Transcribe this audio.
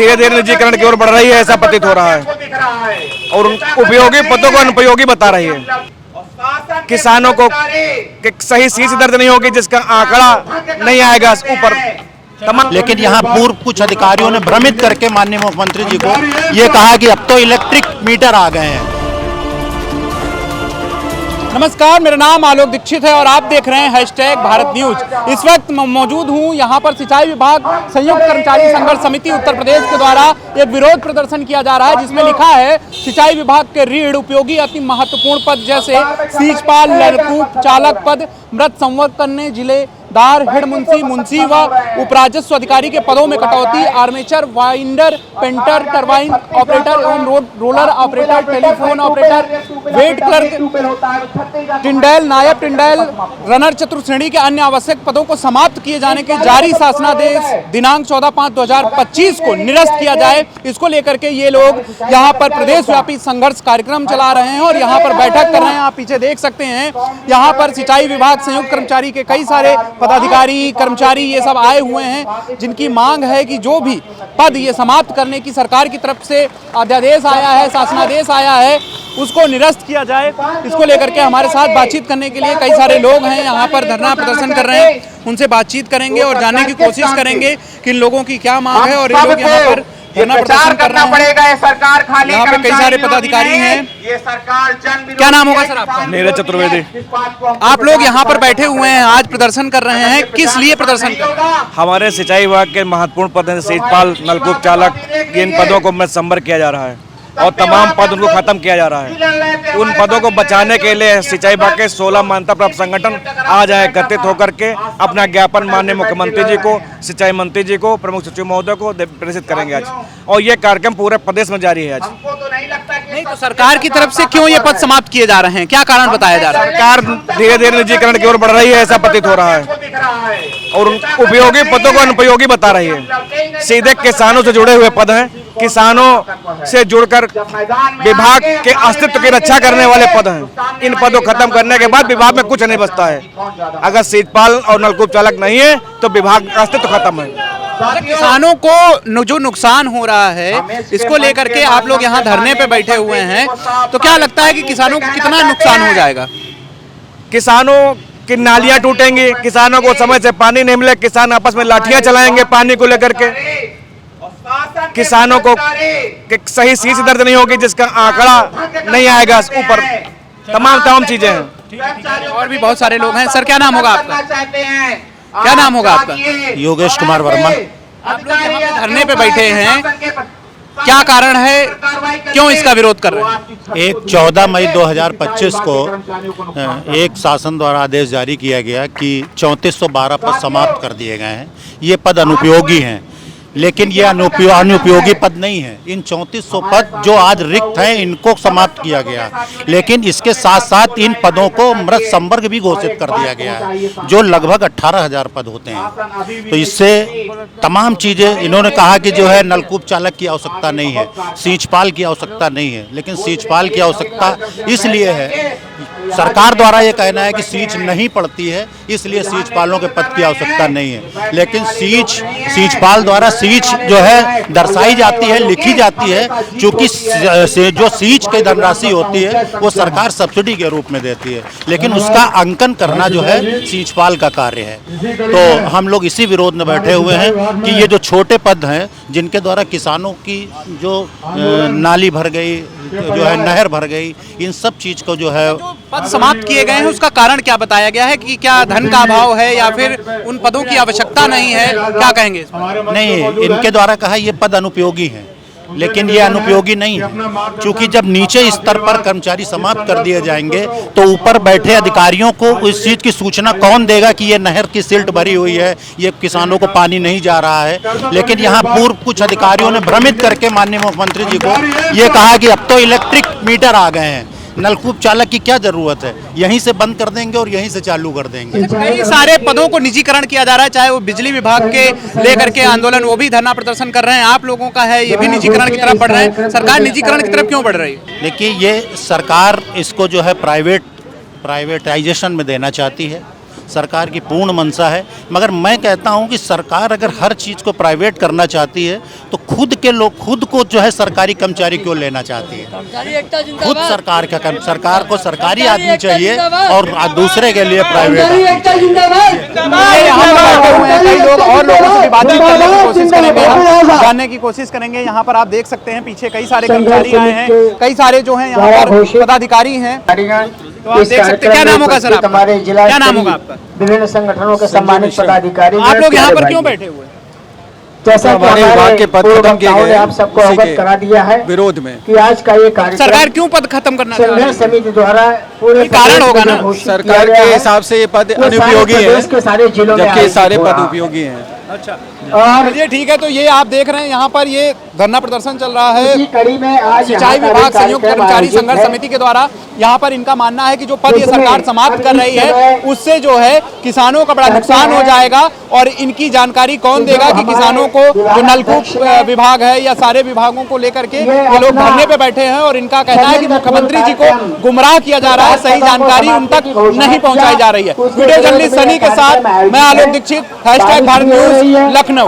धीरे धीरे निजीकरण की ओर बढ़ रही है, ऐसा प्रतीत हो रहा है और उपयोगी पदों को अनुपयोगी बता रही है। किसानों को सही सीच दर्ज नहीं होगी, जिसका आंकड़ा नहीं आएगा ऊपर तमाम। लेकिन यहाँ पूर्व कुछ अधिकारियों ने भ्रमित करके माननीय मुख्यमंत्री जी को ये कहा कि अब तो इलेक्ट्रिक मीटर आ गए हैं। नमस्कार, मेरा नाम आलोक दीक्षित है और आप देख रहे हैं #भारत न्यूज। इस वक्त मौजूद हूँ यहाँ पर सिंचाई विभाग संयुक्त कर्मचारी संघर्ष समिति उत्तर प्रदेश के द्वारा एक विरोध प्रदर्शन किया जा रहा है, जिसमें लिखा है सिंचाई विभाग के ऋण उपयोगी अति महत्वपूर्ण पद जैसे सीचपाल, नलकूप चालक पद, मृत संवर्ग करने, जिलेदार, हेड मुंशी, मुंशी व उपराजस्व अधिकारी के पदों में कटौती, armature, winder, painter, turbine operator एवं roller operator, telephone operator, weight clerk, tindal, नायब टिंडैल, रनर चतुर्थ श्रेणी के अन्य आवश्यक पदों को समाप्त किए जाने के जारी शासनादेश दिनांक 14/5/2025 को निरस्त किया जाए। इसको लेकर के ये लोग यहाँ पर प्रदेश व्यापी संघर्ष कार्यक्रम चला रहे हैं और यहाँ पर बैठक कर रहे हैं। आप पीछे देख सकते हैं, यहाँ पर सिंचाई विभाग संयुक्त कर्मचारी के कई सारे पदाधिकारी, कर्मचारी ये सब आए हुए हैं, जिनकी मांग है कि जो भी पद ये समाप्त करने की सरकार की तरफ से अध्यादेश आया है, शासनादेश आया है, उसको निरस्त किया जाए। इसको लेकर के हमारे साथ बातचीत करने के लिए कई सारे लोग हैं यहाँ पर धरना प्रदर्शन कर रहे हैं। उनसे बातचीत करेंगे और जानने की कोशिश करेंगे कि इन लोगों की क्या मांग है और ये लोग यहाँ पर धरना प्रदर्शन कर रहे हैं। सरकार खाली यहाँ पे कई सारे पदाधिकारी हैं। ये सरकार क्या नाम होगा सर आपका? नीरज चतुर्वेदी। आप लोग यहाँ पर बैठे हुए हैं, आज प्रदर्शन कर रहे हैं, किस लिए प्रदर्शन कर रहे हैं? हमारे सिंचाई विभाग के महत्वपूर्ण पद हैं, सीचपाल, नलकूप चालक, इन पदों को मृत संवर्ग किया जा रहा है और तमाम पद उनको खत्म किया जा रहा है। उन पदों को बचाने के लिए सिंचाई विभाग के 16 मान्यता प्राप्त संगठन आज एकत्रित होकर के अपना ज्ञापन माननीय मुख्यमंत्री जी को, सिंचाई मंत्री जी को, प्रमुख सचिव महोदय को प्रेषित करेंगे आज, और ये कार्यक्रम पूरे प्रदेश में जारी है आज। नहीं तो सरकार की तरफ से क्यों ये पद समाप्त किए जा रहे हैं, क्या कारण बताया जा रहा है? सरकार धीरे धीरे निजीकरण की ओर बढ़ रही है, ऐसा प्रतीत हो रहा है और उपयोगी पदों को अनुपयोगी बता रही है। सीधे किसानों से जुड़े हुए पद हैं, किसानों से जुड़कर विभाग के अस्तित्व की रक्षा करने वाले पद हैं। इन पदों को खत्म करने के बाद विभाग में कुछ नहीं बचता है। अगर सीचपाल और नलकूप चालक नहीं है तो विभाग का अस्तित्व खत्म है। किसानों को जो नुकसान हो रहा है, इसको लेकर के आप लोग यहाँ धरने पे बैठे हुए हैं, तो क्या लगता है कि किसानों को कितना नुकसान हो जाएगा? किसानों की नालियां टूटेंगी, किसानों को समय से पानी नहीं मिले, किसान आपस में लाठियां चलाएंगे पानी को लेकर के, किसानों को सही सीच दर्ज नहीं होगी, जिसका आंकड़ा नहीं आएगा ऊपर तमाम चीजें हैं। और भी बहुत सारे लोग हैं। सर क्या नाम होगा आपका? क्या नाम होगा आपका? योगेश कुमार वर्मा। आप लोग यहाँ पे धरने पे बैठे हैं, क्या कारण है, क्यों इसका विरोध कर रहे हैं? एक 14 मई 2025 को एक शासन द्वारा आदेश जारी किया गया कि 3412 पद समाप्त कर दिए गए हैं। ये पद अनुपयोगी हैं, लेकिन ये अनुपयोगी पद नहीं है। इन 3400 पद जो आज रिक्त हैं, इनको समाप्त किया गया, लेकिन इसके साथ साथ इन पदों को मृत संवर्ग भी घोषित कर दिया गया है, जो लगभग 18,000 पद होते हैं। तो इससे तमाम चीज़ें इन्होंने कहा कि जो है नलकूप चालक की आवश्यकता नहीं है, सीचपाल की आवश्यकता नहीं है, लेकिन सीचपाल की आवश्यकता इसलिए है, सरकार द्वारा ये कहना है कि सीच नहीं पड़ती है, इसलिए सीचपालों के पद की आवश्यकता नहीं है। लेकिन सीचपाल द्वारा सीच जो है दर्शाई जाती है, लिखी जाती है, क्योंकि जो सीच की धनराशि होती है वो सरकार सब्सिडी के रूप में देती है, लेकिन उसका अंकन करना जो है सीचपाल का कार्य है। तो हम लोग इसी विरोध में बैठे हुए हैं कि ये जो छोटे पद हैं, जिनके द्वारा किसानों की जो नाली भर गई, जो है नहर भर गई, इन सब चीज को जो है पद समाप्त किए गए हैं, उसका कारण क्या बताया गया है कि क्या धन का अभाव है या फिर उन पदों की आवश्यकता नहीं है, क्या कहेंगे? नहीं, इनके द्वारा कहा ये पद अनुपयोगी हैं, लेकिन ये अनुपयोगी नहीं है, क्योंकि जब नीचे स्तर पर कर्मचारी समाप्त कर दिए जाएंगे तो ऊपर बैठे अधिकारियों को इस चीज़ की सूचना कौन देगा कि ये नहर की सिल्ट भरी हुई है, ये किसानों को पानी नहीं जा रहा है। लेकिन यहाँ पूर्व कुछ अधिकारियों ने भ्रमित करके माननीय मुख्यमंत्री जी को ये कहा कि अब तो इलेक्ट्रिक मीटर आ गए हैं, नलकूप चालक की क्या जरूरत है, यहीं से बंद कर देंगे और यहीं से चालू कर देंगे। कई सारे पदों को निजीकरण किया जा रहा है, चाहे वो बिजली विभाग के लेकर के आंदोलन, वो भी धरना प्रदर्शन कर रहे हैं, आप लोगों का है ये भी निजीकरण की तरफ बढ़ रहे हैं। सरकार निजीकरण की तरफ क्यों बढ़ रही है? देखिए, ये सरकार इसको जो है प्राइवेटाइजेशन में देना चाहती है। सरकार की पूर्ण मंशा है। मगर मैं कहता हूं कि सरकार अगर हर चीज़ को प्राइवेट करना चाहती है तो खुद के लोग खुद को जो है सरकारी कर्मचारी क्यों लेना चाहती है। खुद सरकार को सरकारी आदमी चाहिए और दूसरे के लिए प्राइवेट। यहाँ पर बैठे हुए हैं कई लोग और लोगों से भी बातचीत करने की कोशिश करेंगे, जानने की कोशिश करेंगे। यहाँ पर आप देख सकते हैं पीछे कई सारे कर्मचारी आए हैं, कई सारे जो हैं यहाँ पर पदाधिकारी हैं। तो आप देख सकते हैं, क्या नाम होगा सर आपका? क्या नाम होगा आपका? विभिन्न संगठनों के सम्मानित पदाधिकारी। आप लोग यहाँ पर क्यों बैठे हुए हैं? जैसा कि हमारे विभाग के पद खत्म किए गए, आप सबको अवगत करा दिया है विरोध में कि आज का ये कार्यक्रम सरकार क्यों पद खत्म करना चाह रही है? संघर्ष समिति द्वारा पूरे कारण होगा ना, सरकार के हिसाब से ये पद अनुपयोगी है, के सारे जिलों में जबकि सारे पद उपयोगी हैं। अच्छा, और चलिए ठीक है। तो ये आप देख रहे हैं यहाँ पर ये धरना प्रदर्शन चल रहा है इसी कड़ी में आज सिंचाई विभाग संयुक्त कर्मचारी संघर्ष समिति के द्वारा। यहाँ पर इनका मानना है कि जो पद ये सरकार समाप्त कर रही है उससे जो है किसानों का बड़ा नुकसान हो जाएगा, और इनकी जानकारी कौन देगा कि किसानों को जो नलकूप विभाग है या सारे विभागों को लेकर के ये लोग धरने पे बैठे हैं, और इनका कहना है कि मुख्यमंत्री जी को गुमराह किया जा रहा है, सही जानकारी उन तक नहीं पहुंचाई जा रही है। वीडियो जर्नलिस्ट सनी के साथ मैं आलोक दीक्षित, #भारत न्यूज लखनऊ।